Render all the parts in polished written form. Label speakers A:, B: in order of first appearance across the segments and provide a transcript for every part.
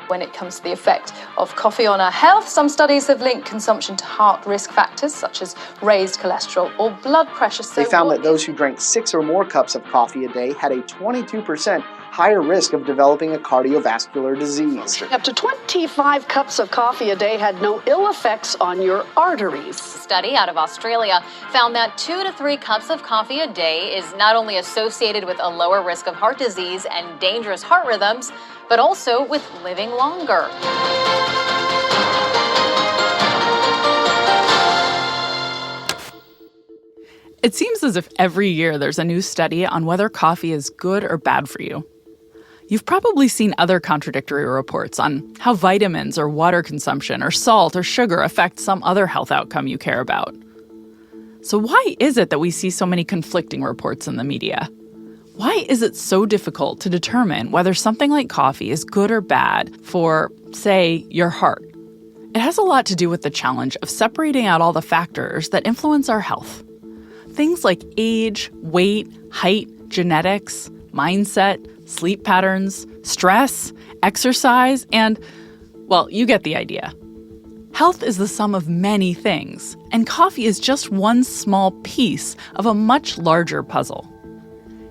A: When it comes to the effect of coffee on our health, some studies have linked consumption to heart risk factors such as raised cholesterol or blood pressure.
B: They found that those who drank 6 or more cups of coffee a day had a 22% higher risk of developing a cardiovascular disease.
C: Up to 25 cups of coffee a day had no ill effects on your arteries.
D: A study out of Australia found that 2 to 3 cups of coffee a day is not only associated with a lower risk of heart disease and dangerous heart rhythms, but also with living longer.
E: It seems as if every year there's a new study on whether coffee is good or bad for you. You've probably seen other contradictory reports on how vitamins or water consumption or salt or sugar affect some other health outcome you care about. So why is it that we see so many conflicting reports in the media? Why is it so difficult to determine whether something like coffee is good or bad for, say, your heart? It has a lot to do with the challenge of separating out all the factors that influence our health. Things like age, weight, height, genetics, mindset, sleep patterns, stress, exercise, and, well, you get the idea. Health is the sum of many things, and coffee is just one small piece of a much larger puzzle.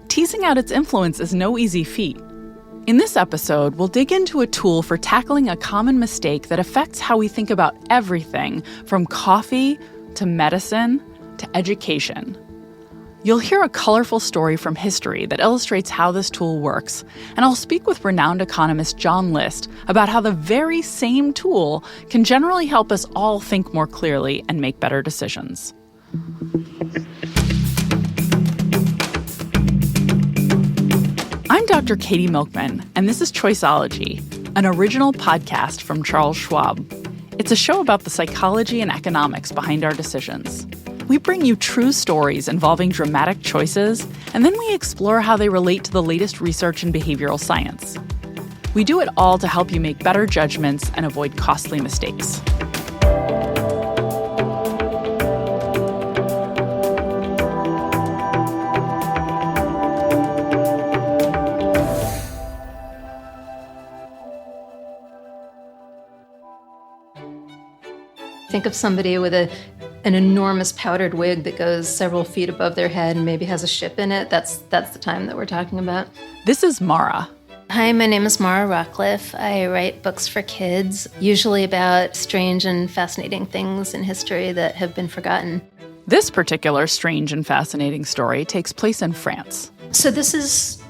E: Teasing out its influence is no easy feat. In this episode, we'll dig into a tool for tackling a common mistake that affects how we think about everything from coffee to medicine to education. You'll hear a colorful story from history that illustrates how this tool works, and I'll speak with renowned economist John List about how the very same tool can generally help us all think more clearly and make better decisions. I'm Dr. Katie Milkman, and this is Choiceology, an original podcast from Charles Schwab. It's a show about the psychology and economics behind our decisions. We bring you true stories involving dramatic choices, and then we explore how they relate to the latest research in behavioral science. We do it all to help you make better judgments and avoid costly mistakes.
F: Think of somebody with an enormous powdered wig that goes several feet above their head and maybe has a ship in it. That's the time that we're talking about.
E: This is Mara.
F: Hi, my name is Mara Rockliff. I write books for kids, usually about strange and fascinating things in history that have been forgotten.
E: This particular strange and fascinating story takes place in France.
F: So this is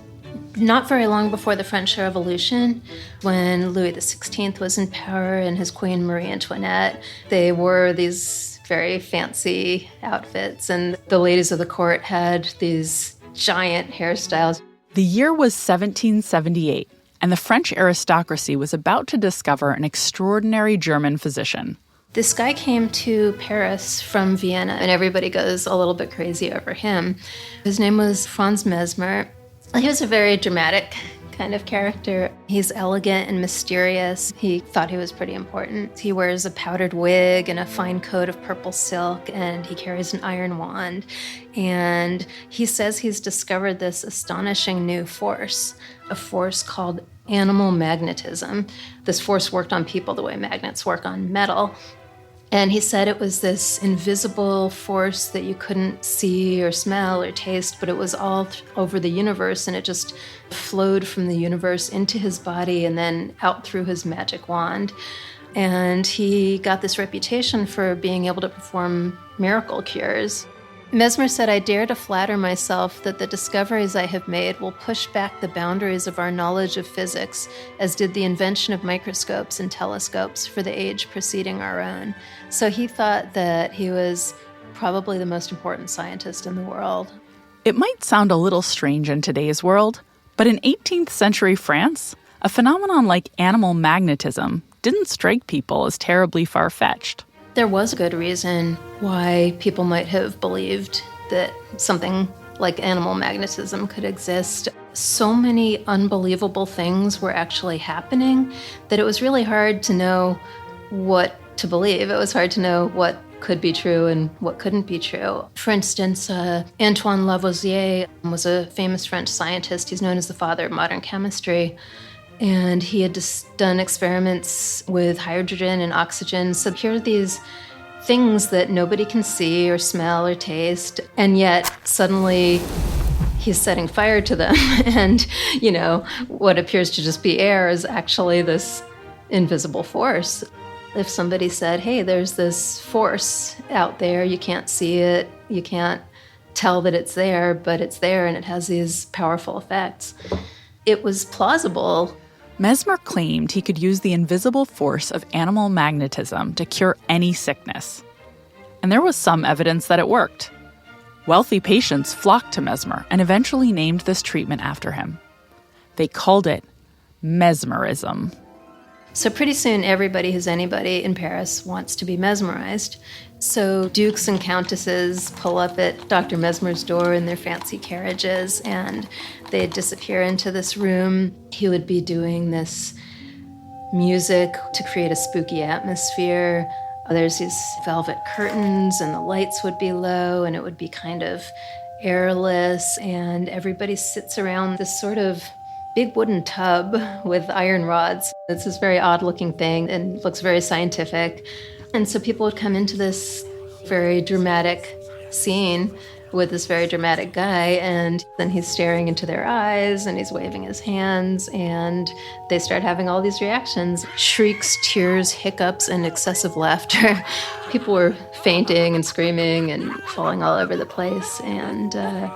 F: not very long before the French Revolution, when Louis XVI was in power and his queen Marie Antoinette. They wore these very fancy outfits, and the ladies of the court had these giant hairstyles.
E: The year was 1778, and the French aristocracy was about to discover an extraordinary German physician.
F: This guy came to Paris from Vienna, and everybody goes a little bit crazy over him. His name was Franz Mesmer. He was a very dramatic kind of character. He's elegant and mysterious. He thought he was pretty important. He wears a powdered wig and a fine coat of purple silk, and he carries an iron wand. And he says he's discovered this astonishing new force, a force called animal magnetism. This force worked on people the way magnets work on metal. And he said it was this invisible force that you couldn't see or smell or taste, but it was all over the universe, and it just flowed from the universe into his body and then out through his magic wand. And he got this reputation for being able to perform miracle cures. Mesmer said, "I dare to flatter myself that the discoveries I have made will push back the boundaries of our knowledge of physics, as did the invention of microscopes and telescopes for the age preceding our own." So he thought that he was probably the most important scientist in the world.
E: It might sound a little strange in today's world, but in 18th century France, a phenomenon like animal magnetism didn't strike people as terribly far-fetched.
F: There was a good reason why people might have believed that something like animal magnetism could exist. So many unbelievable things were actually happening that it was really hard to know what to believe. It was hard to know what could be true and what couldn't be true. For instance, Antoine Lavoisier was a famous French scientist. He's known as the father of modern chemistry. And he had just done experiments with hydrogen and oxygen. So here are these things that nobody can see or smell or taste. And yet suddenly he's setting fire to them. And, what appears to just be air is actually this invisible force. If somebody said, hey, there's this force out there, you can't see it, you can't tell that it's there, but it's there and it has these powerful effects, it was plausible.
E: Mesmer claimed he could use the invisible force of animal magnetism to cure any sickness. And there was some evidence that it worked. Wealthy patients flocked to Mesmer and eventually named this treatment after him. They called it mesmerism.
F: So pretty soon, everybody who's anybody in Paris wants to be mesmerized. So dukes and countesses pull up at Dr. Mesmer's door in their fancy carriages, and they'd disappear into this room. He would be doing this music to create a spooky atmosphere. There's these velvet curtains, and the lights would be low, and it would be kind of airless, and everybody sits around this sort of big wooden tub with iron rods. It's this very odd-looking thing and looks very scientific. And so people would come into this very dramatic scene with this very dramatic guy, and then he's staring into their eyes and he's waving his hands, and they start having all these reactions: shrieks, tears, hiccups, and excessive laughter. People were fainting and screaming and falling all over the place, and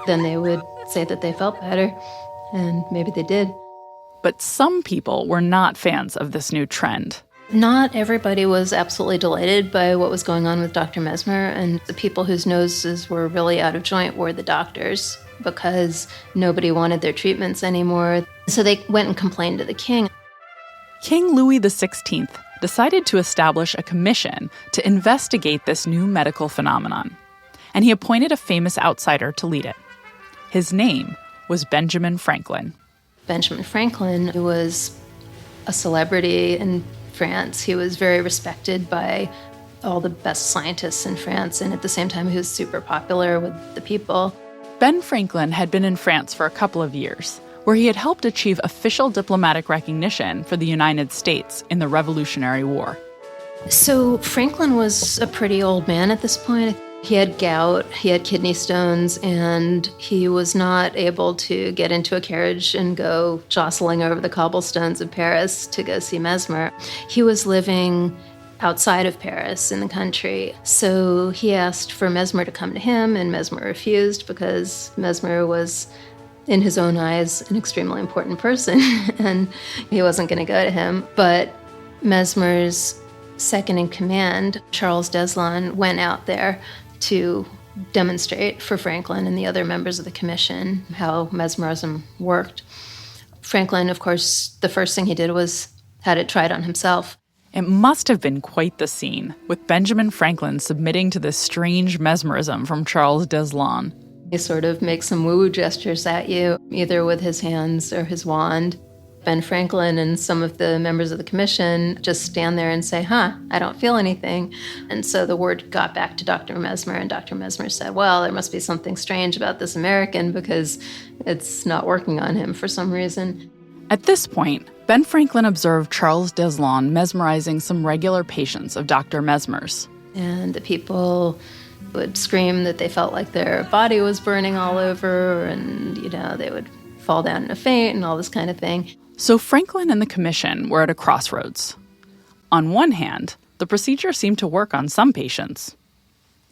F: then they would say that they felt better, and maybe they did.
E: But some people were not fans of this new trend.
F: Not everybody was absolutely delighted by what was going on with Dr. Mesmer, and the people whose noses were really out of joint were the doctors, because nobody wanted their treatments anymore. So they went and complained to the king.
E: King Louis XVI decided to establish a commission to investigate this new medical phenomenon, and he appointed a famous outsider to lead it. His name was Benjamin Franklin.
F: Benjamin Franklin was a celebrity in France. He was very respected by all the best scientists in France, and at the same time, he was super popular with the people.
E: Ben Franklin had been in France for a couple of years, where he had helped achieve official diplomatic recognition for the United States in the Revolutionary War.
F: So Franklin was a pretty old man at this point. He had gout, he had kidney stones, and he was not able to get into a carriage and go jostling over the cobblestones of Paris to go see Mesmer. He was living outside of Paris in the country. So he asked for Mesmer to come to him, and Mesmer refused because Mesmer was, in his own eyes, an extremely important person, and he wasn't going to go to him. But Mesmer's second in command, Charles Schwab, went out there to demonstrate for Franklin and the other members of the commission how mesmerism worked. Franklin, of course, the first thing he did was had it tried on himself.
E: It must have been quite the scene, with Benjamin Franklin submitting to this strange mesmerism from Charles Schwab.
F: He sort of makes some woo gestures at you, either with his hands or his wand. Ben Franklin and some of the members of the commission just stand there and say, I don't feel anything. And so the word got back to Dr. Mesmer, and Dr. Mesmer said, well, there must be something strange about this American because it's not working on him for some reason.
E: At this point, Ben Franklin observed Charles Schwab mesmerizing some regular patients of Dr. Mesmer's.
F: And the people would scream that they felt like their body was burning all over, and, they would fall down in a faint and all this kind of thing.
E: So Franklin and the commission were at a crossroads. On one hand, the procedure seemed to work on some patients.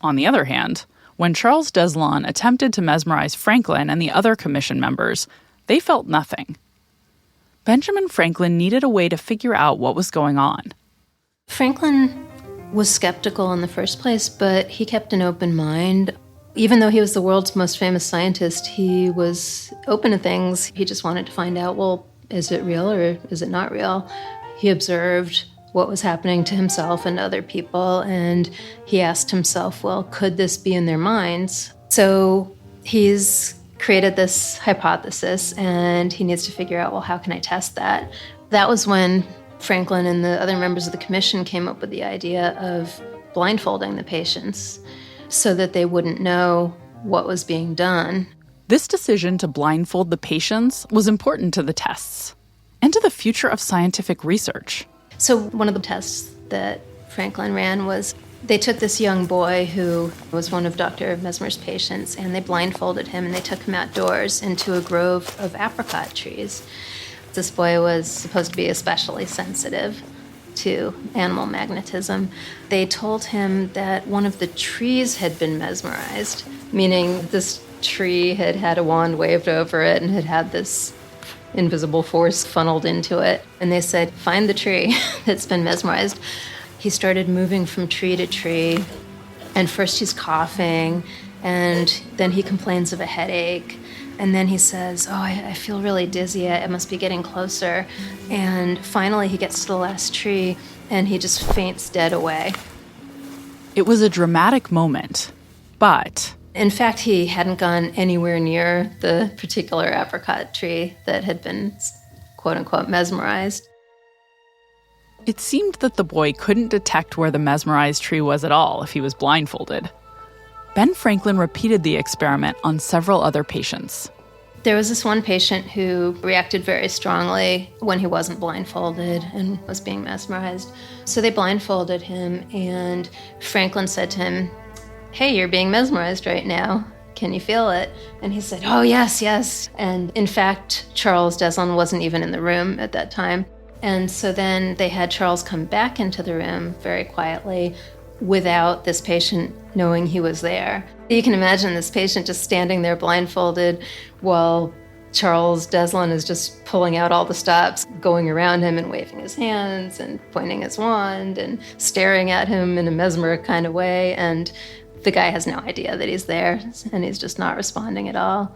E: On the other hand, when Charles Schwab attempted to mesmerize Franklin and the other commission members, they felt nothing. Benjamin Franklin needed a way to figure out what was going on.
F: Franklin was skeptical in the first place, but he kept an open mind. Even though he was the world's most famous scientist, he was open to things. He just wanted to find out, well, is it real or is it not real? He observed what was happening to himself and other people, and he asked himself, well, could this be in their minds? So he's created this hypothesis, and he needs to figure out, well, how can I test that? That was when Franklin and the other members of the commission came up with the idea of blindfolding the patients so that they wouldn't know what was being done.
E: This decision to blindfold the patients was important to the tests. and to the future of scientific research.
F: So one of the tests that Franklin ran was they took this young boy who was one of Dr. Mesmer's patients, and they blindfolded him and they took him outdoors into a grove of apricot trees. This boy was supposed to be especially sensitive to animal magnetism. They told him that one of the trees had been mesmerized, meaning this tree had had a wand waved over it and had had this invisible force funneled into it. And they said, find the tree that's been mesmerized. He started moving from tree to tree, and first he's coughing, and then he complains of a headache, and then he says, I feel really dizzy, I must be getting closer. And finally he gets to the last tree, and he just faints dead away.
E: It was a dramatic moment, but...
F: In fact, he hadn't gone anywhere near the particular apricot tree that had been, quote-unquote, mesmerized.
E: It seemed that the boy couldn't detect where the mesmerized tree was at all if he was blindfolded. Ben Franklin repeated the experiment on several other patients.
F: There was this one patient who reacted very strongly when he wasn't blindfolded and was being mesmerized. So they blindfolded him, and Franklin said to him, hey, you're being mesmerized right now. Can you feel it? And he said, oh, yes, yes. And in fact, Charles Deslon wasn't even in the room at that time. And so then they had Charles come back into the room very quietly without this patient knowing he was there. You can imagine this patient just standing there blindfolded while Charles Deslon is just pulling out all the stops, going around him and waving his hands and pointing his wand and staring at him in a mesmeric kind of way. And the guy has no idea that he's there, and he's just not responding at all,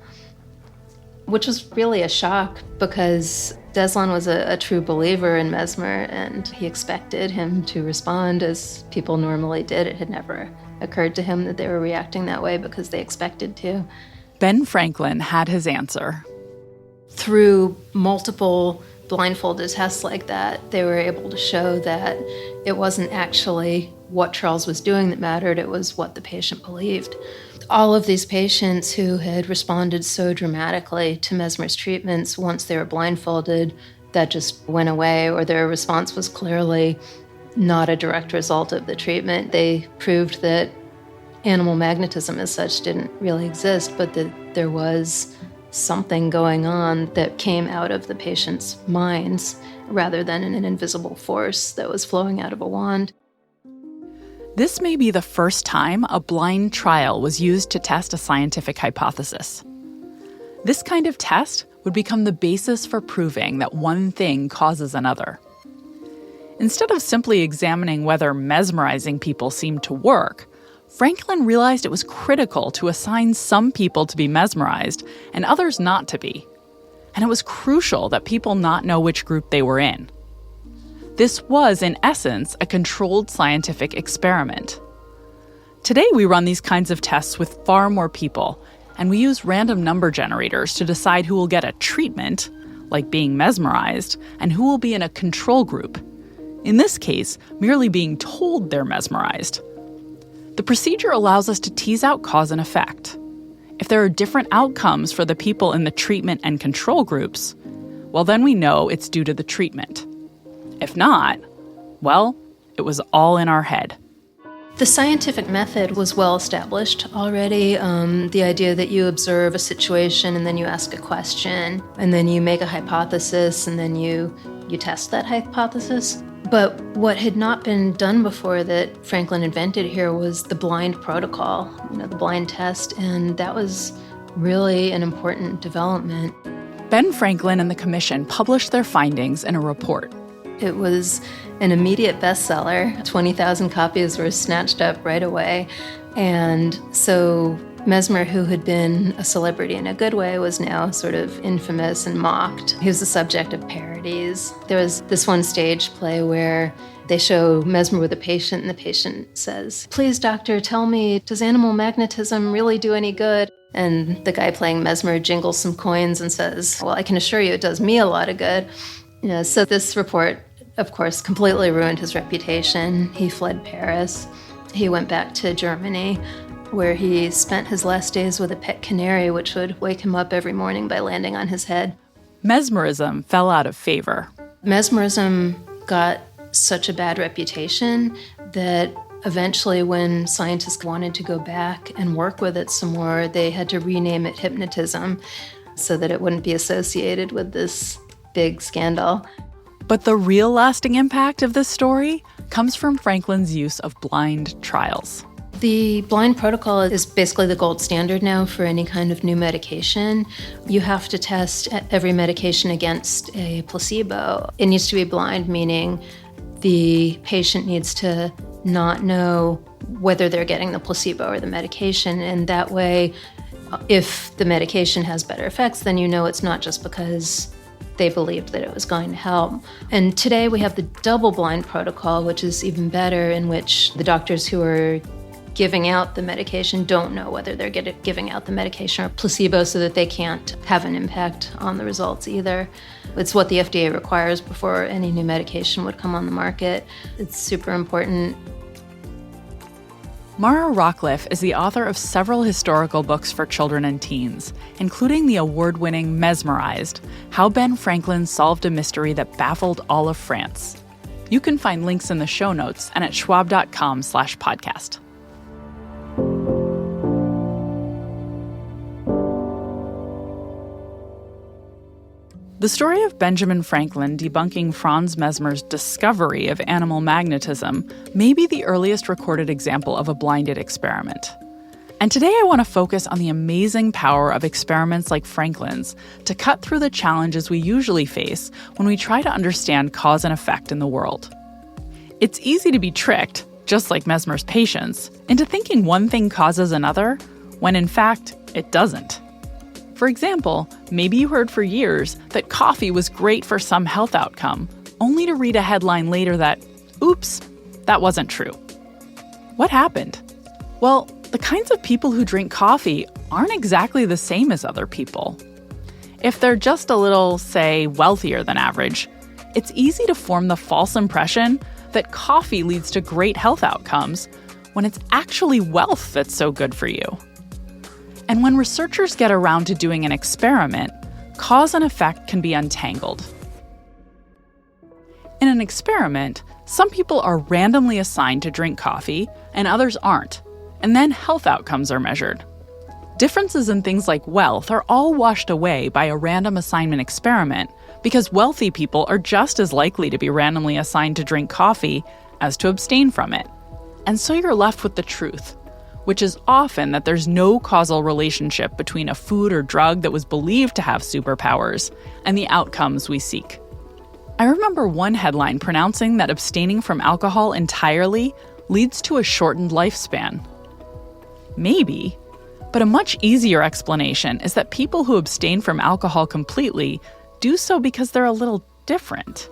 F: which was really a shock because Deslon was a true believer in Mesmer, and he expected him to respond as people normally did. It had never occurred to him that they were reacting that way because they expected to.
E: Ben Franklin had his answer.
F: Through multiple blindfolded tests like that, they were able to show that it wasn't actually what Charles was doing that mattered, it was what the patient believed. All of these patients who had responded so dramatically to Mesmer's treatments, once they were blindfolded, that just went away, or their response was clearly not a direct result of the treatment. They proved that animal magnetism as such didn't really exist, but that there was something going on that came out of the patient's minds rather than in an invisible force that was flowing out of a wand.
E: This may be the first time a blind trial was used to test a scientific hypothesis. This kind of test would become the basis for proving that one thing causes another. Instead of simply examining whether mesmerizing people seemed to work, Franklin realized it was critical to assign some people to be mesmerized and others not to be. And it was crucial that people not know which group they were in. This was, in essence, a controlled scientific experiment. Today, we run these kinds of tests with far more people, and we use random number generators to decide who will get a treatment, like being mesmerized, and who will be in a control group. In this case, merely being told they're mesmerized. The procedure allows us to tease out cause and effect. If there are different outcomes for the people in the treatment and control groups, well, then we know it's due to the treatment. If not, well, it was all in our head.
F: The scientific method was well established already. The idea that you observe a situation and then you ask a question and then you make a hypothesis and then you test that hypothesis. But what had not been done before that Franklin invented here was the blind protocol, the blind test, and that was really an important development.
E: Ben Franklin and the commission published their findings in a report.
F: It was an immediate bestseller. 20,000 copies were snatched up right away. And so Mesmer, who had been a celebrity in a good way, was now sort of infamous and mocked. He was the subject of parodies. There was this one stage play where they show Mesmer with a patient, and the patient says, "Please, doctor, tell me, does animal magnetism really do any good?" And the guy playing Mesmer jingles some coins and says, "Well, I can assure you it does me a lot of good." So this report, of course, completely ruined his reputation. He fled Paris. He went back to Germany, where he spent his last days with a pet canary, which would wake him up every morning by landing on his head.
E: mesmerism fell out of favor.
F: Mesmerism got such a bad reputation that eventually when scientists wanted to go back and work with it some more, they had to rename it hypnotism so that it wouldn't be associated with this big scandal.
E: But the real lasting impact of this story comes from Franklin's use of blind trials.
F: The blind protocol is basically the gold standard now for any kind of new medication. You have to test every medication against a placebo. It needs to be blind, meaning the patient needs to not know whether they're getting the placebo or the medication. And that way, if the medication has better effects, then you know it's not just because they believed that it was going to help. And today we have the double-blind protocol, which is even better, in which the doctors who are giving out the medication don't know whether they're giving out the medication or placebo, so that they can't have an impact on the results either. It's what the FDA requires before any new medication would come on the market. It's super important.
E: Mara Rockliff is the author of several historical books for children and teens, including the award-winning Mesmerized, How Ben Franklin Solved a Mystery That Baffled All of France. You can find links in the show notes and at schwab.com/podcast. The story of Benjamin Franklin debunking Franz Mesmer's discovery of animal magnetism may be the earliest recorded example of a blinded experiment. And today I want to focus on the amazing power of experiments like Franklin's to cut through the challenges we usually face when we try to understand cause and effect in the world. It's easy to be tricked, just like Mesmer's patients, into thinking one thing causes another, when in fact, it doesn't. For example, maybe you heard for years that coffee was great for some health outcome, only to read a headline later that, oops, that wasn't true. What happened? Well, the kinds of people who drink coffee aren't exactly the same as other people. If they're just a little, say, wealthier than average, it's easy to form the false impression that coffee leads to great health outcomes when it's actually wealth that's so good for you. And when researchers get around to doing an experiment, cause and effect can be untangled. In an experiment, some people are randomly assigned to drink coffee and others aren't, and then health outcomes are measured. Differences in things like wealth are all washed away by a random assignment experiment because wealthy people are just as likely to be randomly assigned to drink coffee as to abstain from it. And so you're left with the truth, which is often that there's no causal relationship between a food or drug that was believed to have superpowers and the outcomes we seek. I remember one headline pronouncing that abstaining from alcohol entirely leads to a shortened lifespan. Maybe, but a much easier explanation is that people who abstain from alcohol completely do so because they're a little different.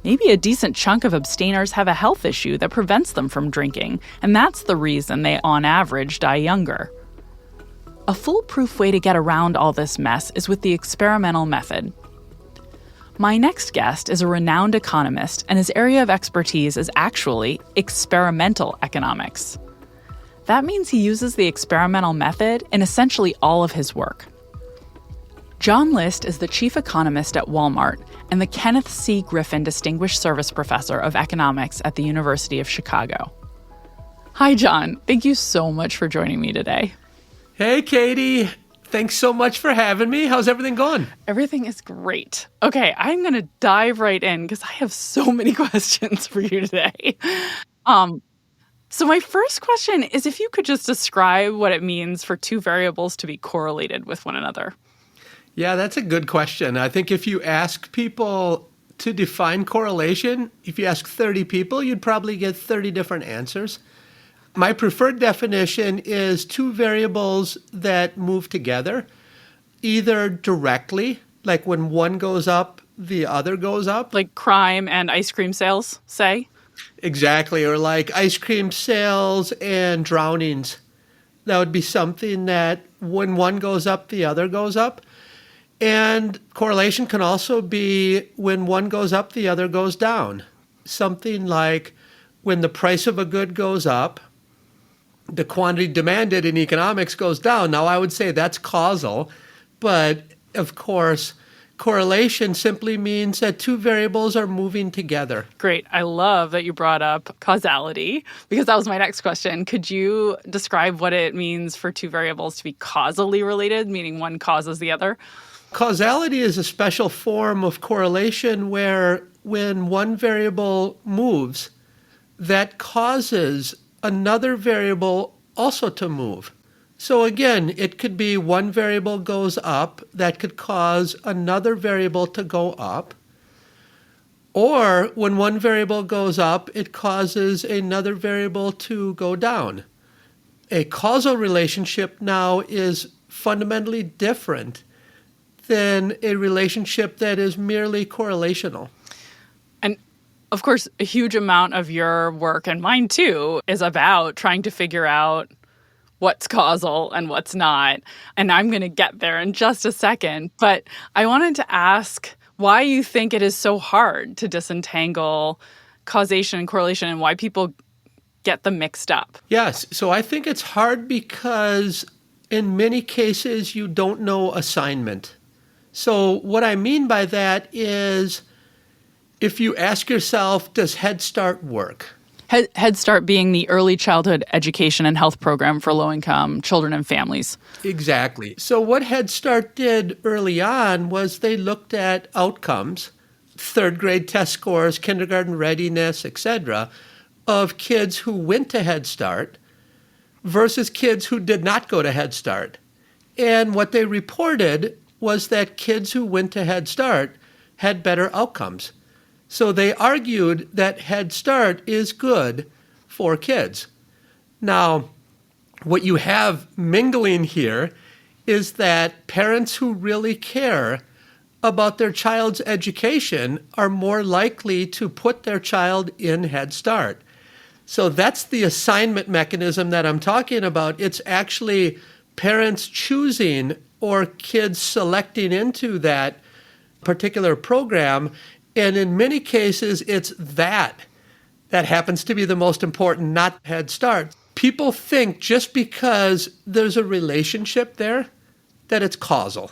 E: Maybe a decent chunk of abstainers have a health issue that prevents them from drinking, and that's the reason they, on average, die younger. A foolproof way to get around all this mess is with the experimental method. My next guest is a renowned economist, and his area of expertise is actually experimental economics. That means he uses the experimental method in essentially all of his work. John List is the chief economist at Walmart and the Kenneth C. Griffin Distinguished Service Professor of Economics at the University of Chicago. Hi, John. Thank you so much for joining me today.
G: Hey, Katie. Thanks so much for having me. How's everything going?
E: Everything is great. Okay, I'm going to dive right in because I have so many questions for you today. So my first question is if you could just describe what it means for two variables to be correlated with one another.
G: Yeah, that's a good question. I think if you ask people to define correlation, if you ask 30 people, you'd probably get 30 different answers. My preferred definition is two variables that move together, either directly, like when one goes up, the other goes up.
E: Like crime and ice cream sales, say?
G: Exactly, or like ice cream sales and drownings. That would be something that when one goes up, the other goes up. And correlation can also be when one goes up, the other goes down. Something like when the price of a good goes up, the quantity demanded in economics goes down. Now, I would say that's causal, but of course, Correlation simply means that two variables are moving together.
E: Great. I love that you brought up causality because that was my next question. Could you describe what it means for two variables to be causally related, meaning one causes the other?
G: Causality is a special form of correlation where when one variable moves, that causes another variable also to move. So again, it could be one variable goes up, that could cause another variable to go up. Or when one variable goes up, it causes another variable to go down. A causal relationship now is fundamentally different than a relationship that is merely correlational.
E: And of course, a huge amount of your work, and mine too, is about trying to figure out what's causal and what's not. And I'm going to get there in just a second. But I wanted to ask why you think it is so hard to disentangle causation and correlation and why people get them mixed up.
G: Yes. So I think it's hard because in many cases you don't know assignment. So what I mean by that is if you ask yourself, does Head Start work?
E: Head Start being the early childhood education and health program for low-income children and families.
G: Exactly. So what Head Start did early on was they looked at outcomes, third grade test scores, kindergarten readiness, etc., of kids who went to Head Start versus kids who did not go to Head Start. And what they reported was that kids who went to Head Start had better outcomes. So they argued that Head Start is good for kids. Now, what you have mingling here is that parents who really care about their child's education are more likely to put their child in Head Start. So that's the assignment mechanism that I'm talking about. It's actually parents choosing or kids selecting into that particular program. And in many cases, it's that happens to be the most important, not Head Start. People think just because there's a relationship there, that it's causal.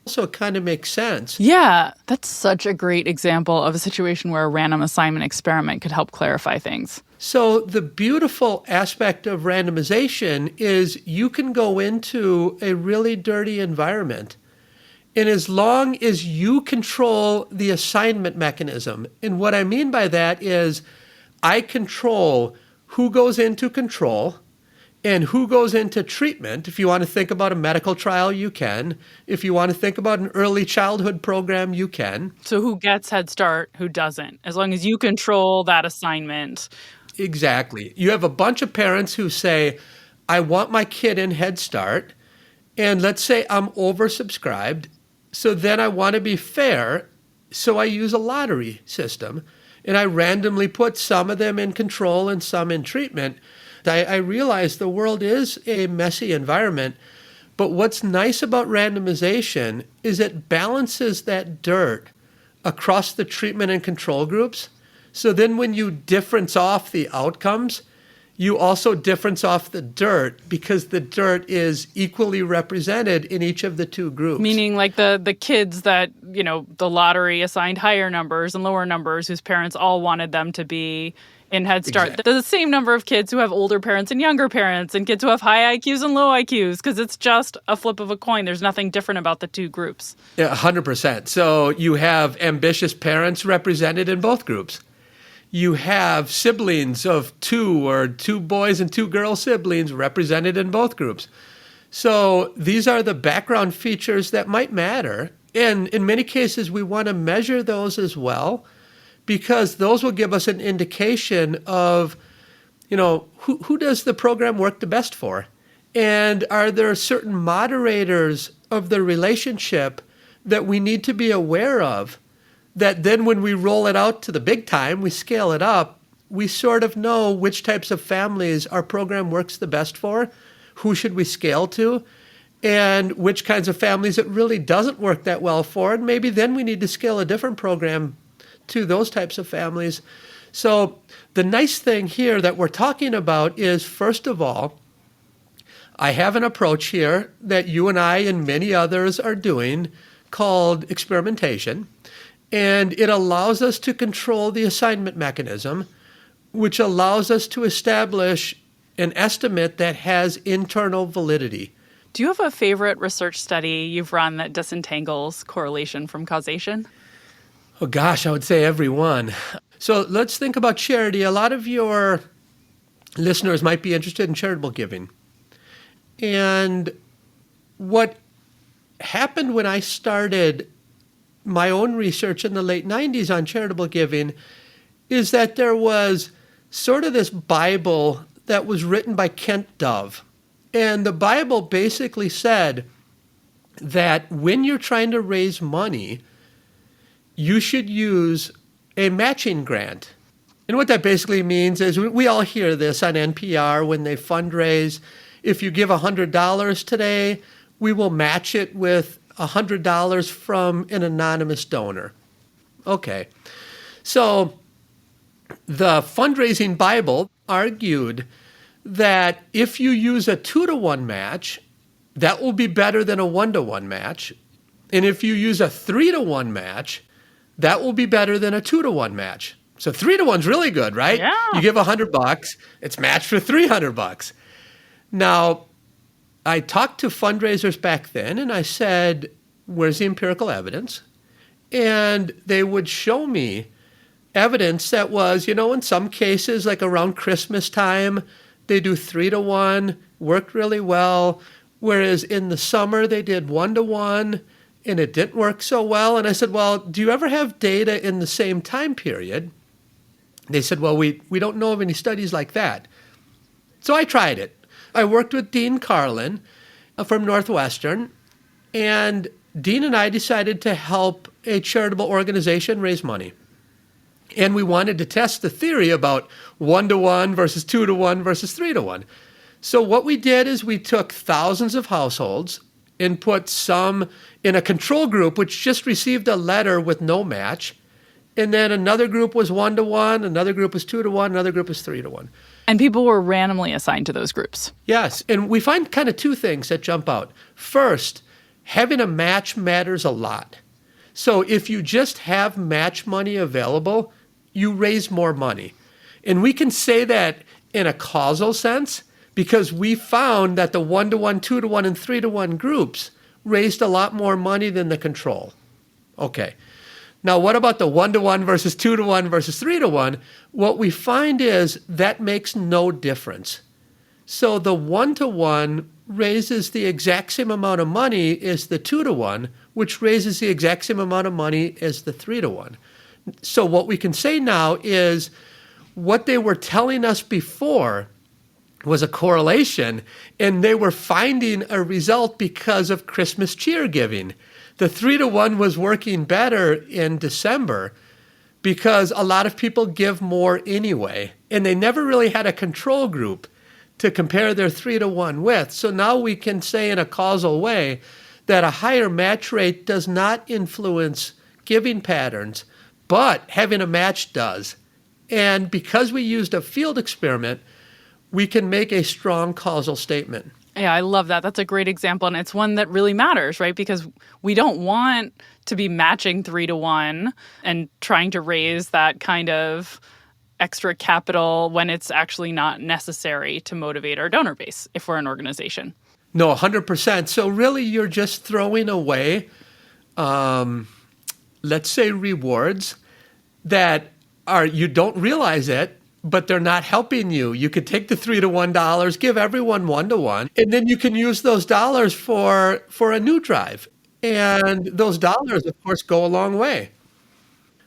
G: So it kind of makes sense.
E: Yeah, that's such a great example of a situation where a random assignment experiment could help clarify things.
G: So the beautiful aspect of randomization is you can go into a really dirty environment. And as long as you control the assignment mechanism, and what I mean by that is I control who goes into control and who goes into treatment. If you want to think about a medical trial, you can. If you want to think about an early childhood program, you can.
E: So who gets Head Start, who doesn't, as long as you control that assignment.
G: Exactly. You have a bunch of parents who say, I want my kid in Head Start, and let's say I'm oversubscribed. So then I want to be fair, so I use a lottery system, and I randomly put some of them in control and some in treatment. I realize the world is a messy environment, but what's nice about randomization is it balances that dirt across the treatment and control groups. So then when you difference off the outcomes, you also difference off the dirt because the dirt is equally represented in each of the two groups.
E: Meaning like the kids that, the lottery assigned higher numbers and lower numbers whose parents all wanted them to be in Head Start.
G: Exactly.
E: There's the same number of kids who have older parents and younger parents and kids who have high IQs and low IQs because it's just a flip of a coin. There's nothing different about the two groups.
G: Yeah, 100%. So you have ambitious parents represented in both groups. You have siblings of two or two boys and two girl siblings represented in both groups. So these are the background features that might matter. And in many cases, we want to measure those as well because those will give us an indication of, who does the program work the best for? And are there certain moderators of the relationship that we need to be aware of that then when we roll it out to the big time, we scale it up, we sort of know which types of families our program works the best for, who should we scale to, and which kinds of families it really doesn't work that well for, and maybe then we need to scale a different program to those types of families. So the nice thing here that we're talking about is, first of all, I have an approach here that you and I and many others are doing called experimentation, and it allows us to control the assignment mechanism, which allows us to establish an estimate that has internal validity.
E: Do you have a favorite research study you've run that disentangles correlation from causation?
G: Oh gosh, I would say every one. So let's think about charity. A lot of your listeners might be interested in charitable giving. And what happened when I started my own research in the late 90s on charitable giving is that there was sort of this Bible that was written by Kent Dove. And the Bible basically said that when you're trying to raise money, you should use a matching grant. And what that basically means is we all hear this on NPR when they fundraise. If you give $100 today, we will match it with $100 from an anonymous donor. Okay. So the fundraising Bible argued that if you use a 2-to-1 match, that will be better than a 1-to-1 match. And if you use a 3-to-1 match, that will be better than a 2-to-1 match. So 3-to-1's really good, right?
E: Yeah.
G: You give $100, it's matched for $300. Now, I talked to fundraisers back then and I said, where's the empirical evidence? And they would show me evidence that was, in some cases, like around Christmas time, they do 3-to-1, worked really well. Whereas in the summer, they did 1-to-1 and it didn't work so well. And I said, well, do you ever have data in the same time period? They said, well, we don't know of any studies like that. So I tried it. I worked with Dean Carlin from Northwestern, and Dean and I decided to help a charitable organization raise money. And we wanted to test the theory about 1-to-1 versus 2-to-1 versus 3-to-1. So what we did is we took thousands of households and put some in a control group, which just received a letter with no match. And then another group was 1-to-1, another group was 2-to-1, another group was 3-to-1.
E: And people were randomly assigned to those groups.
G: Yes, and we find kind of two things that jump out. First, having a match matters a lot. So if you just have match money available, you raise more money. And we can say that in a causal sense because we found that the 1-to-1, 2-to-1, and 3-to-1 groups raised a lot more money than the control. Okay. Now, what about the 1-to-1 versus 2-to-1 versus 3-to-1? What we find is that makes no difference. So the 1-to-1 raises the exact same amount of money as the 2-to-1, which raises the exact same amount of money as the 3-to-1. So what we can say now is what they were telling us before was a correlation, and they were finding a result because of Christmas cheer giving. The 3-to-1 was working better in December because a lot of people give more anyway, and they never really had a control group to compare their 3-to-1 with. So now we can say in a causal way that a higher match rate does not influence giving patterns, but having a match does. And because we used a field experiment, we can make a strong causal statement.
E: Yeah, I love that. That's a great example. And it's one that really matters, right? Because we don't want to be matching 3-to-1 and trying to raise that kind of extra capital when it's actually not necessary to motivate our donor base if we're an organization.
G: No, 100%. So really you're just throwing away, let's say, rewards that are, you don't realize it, but they're not helping you. You could take the 3-to-1 dollars, give everyone 1-to-1, and then you can use those dollars for a new drive. And those dollars, of course, go a long way.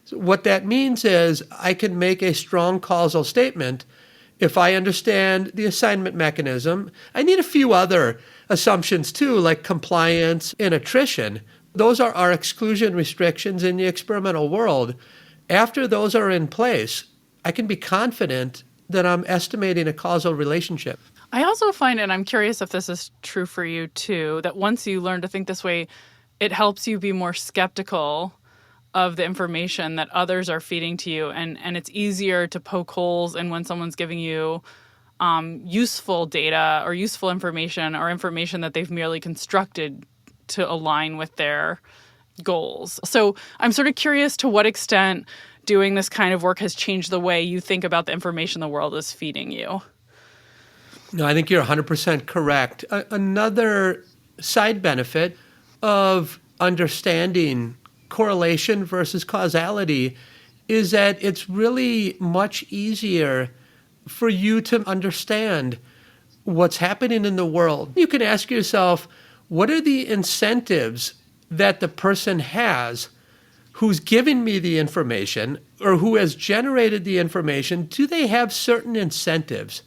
G: So what that means is I can make a strong causal statement if I understand the assignment mechanism. I need a few other assumptions too, like compliance and attrition. Those are our exclusion restrictions in the experimental world. After those are in place, I can be confident that I'm estimating a causal relationship.
E: I also find, and I'm curious if this is true for you too, that once you learn to think this way, it helps you be more skeptical of the information that others are feeding to you. And it's easier to poke holes in when someone's giving you useful data or useful information or information that they've merely constructed to align with their goals. So I'm sort of curious to what extent doing this kind of work has changed the way you think about the information the world is feeding you.
G: No, I think you're 100% correct. Another side benefit of understanding correlation versus causality is that it's really much easier for you to understand what's happening in the world. You can ask yourself, what are the incentives that the person has who's giving me the information or who has generated the information? Do they have certain incentives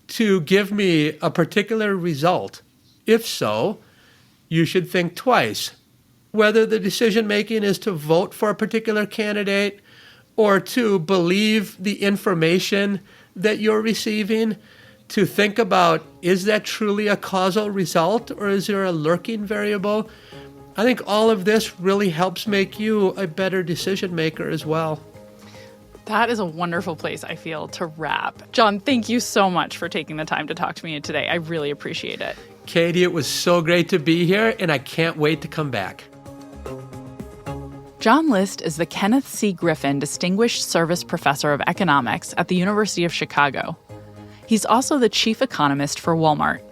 G: to give me a particular result? If so, you should think twice. Whether the decision making is to vote for a particular candidate or to believe the information that you're receiving, to think about, is that truly a causal result or is there a lurking variable? I think all of this really helps make you a better decision maker as well.
E: That is a wonderful place, I feel, to wrap. John, thank you so much for taking the time to talk to me today. I really appreciate it.
G: Katie, it was so great to be here, and I can't wait to come back.
E: John List is the Kenneth C. Griffin Distinguished Service Professor of Economics at the University of Chicago. He's also the chief economist for Walmart.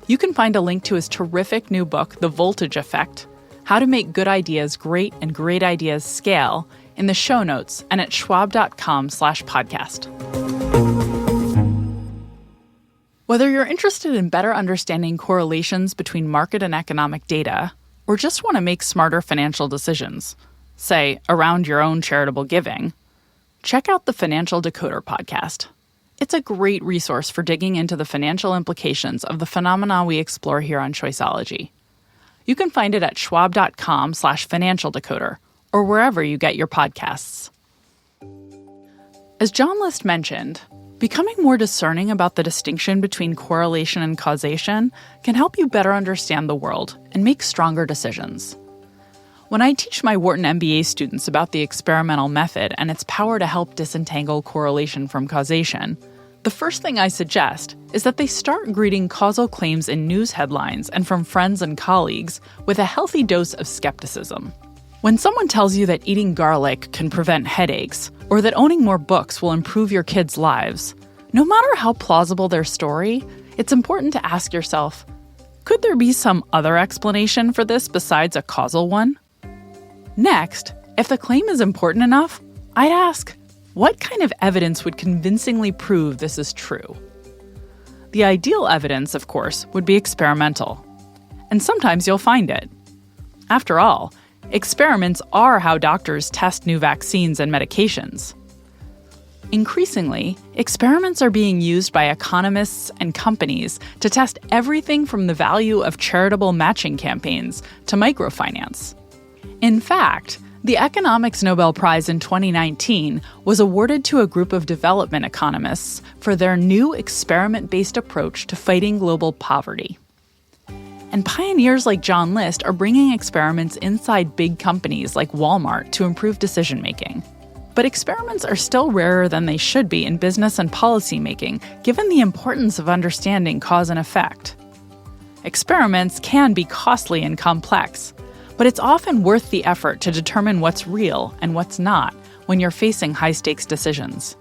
E: You can find a link to his terrific new book, The Voltage Effect: How to Make Good Ideas Great and Great Ideas Scale, in the show notes and at schwab.com/podcast. Whether you're interested in better understanding correlations between market and economic data, or just want to make smarter financial decisions, say, around your own charitable giving, check out the Financial Decoder podcast. It's a great resource for digging into the financial implications of the phenomena we explore here on Choiceology. You can find it at schwab.com/financial decoder, or wherever you get your podcasts. As John List mentioned, becoming more discerning about the distinction between correlation and causation can help you better understand the world and make stronger decisions. When I teach my Wharton MBA students about the experimental method and its power to help disentangle correlation from causation, the first thing I suggest is that they start greeting causal claims in news headlines and from friends and colleagues with a healthy dose of skepticism. When someone tells you that eating garlic can prevent headaches, or that owning more books will improve your kids' lives, no matter how plausible their story, it's important to ask yourself, could there be some other explanation for this besides a causal one? Next, if the claim is important enough, I'd ask, what kind of evidence would convincingly prove this is true? The ideal evidence, of course, would be experimental. And sometimes you'll find it. After all, experiments are how doctors test new vaccines and medications. Increasingly, experiments are being used by economists and companies to test everything from the value of charitable matching campaigns to microfinance. In fact, the Economics Nobel Prize in 2019 was awarded to a group of development economists for their new experiment-based approach to fighting global poverty. And pioneers like John List are bringing experiments inside big companies like Walmart to improve decision-making. But experiments are still rarer than they should be in business and policy-making, given the importance of understanding cause and effect. Experiments can be costly and complex, but it's often worth the effort to determine what's real and what's not when you're facing high-stakes decisions.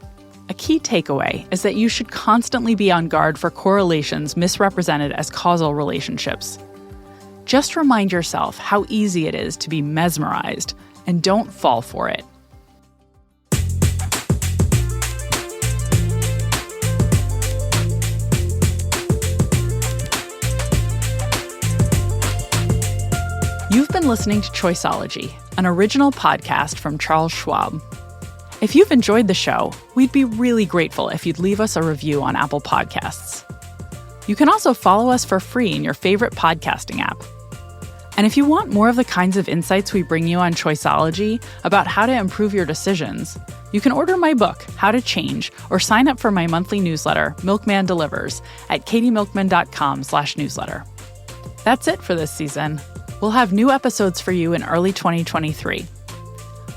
E: A key takeaway is that you should constantly be on guard for correlations misrepresented as causal relationships. Just remind yourself how easy it is to be mesmerized, and don't fall for it. You've been listening to Choiceology, an original podcast from Charles Schwab. If you've enjoyed the show, we'd be really grateful if you'd leave us a review on Apple Podcasts. You can also follow us for free in your favorite podcasting app. And if you want more of the kinds of insights we bring you on Choiceology about how to improve your decisions, you can order my book, How to Change, or sign up for my monthly newsletter, Milkman Delivers, at katiemilkman.com/newsletter. That's it for this season. We'll have new episodes for you in early 2023.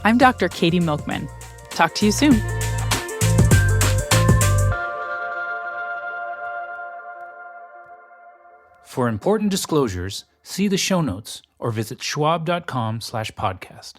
E: I'm Dr. Katie Milkman. Talk to you soon.
H: For important disclosures, see the show notes or visit schwab.com/podcast.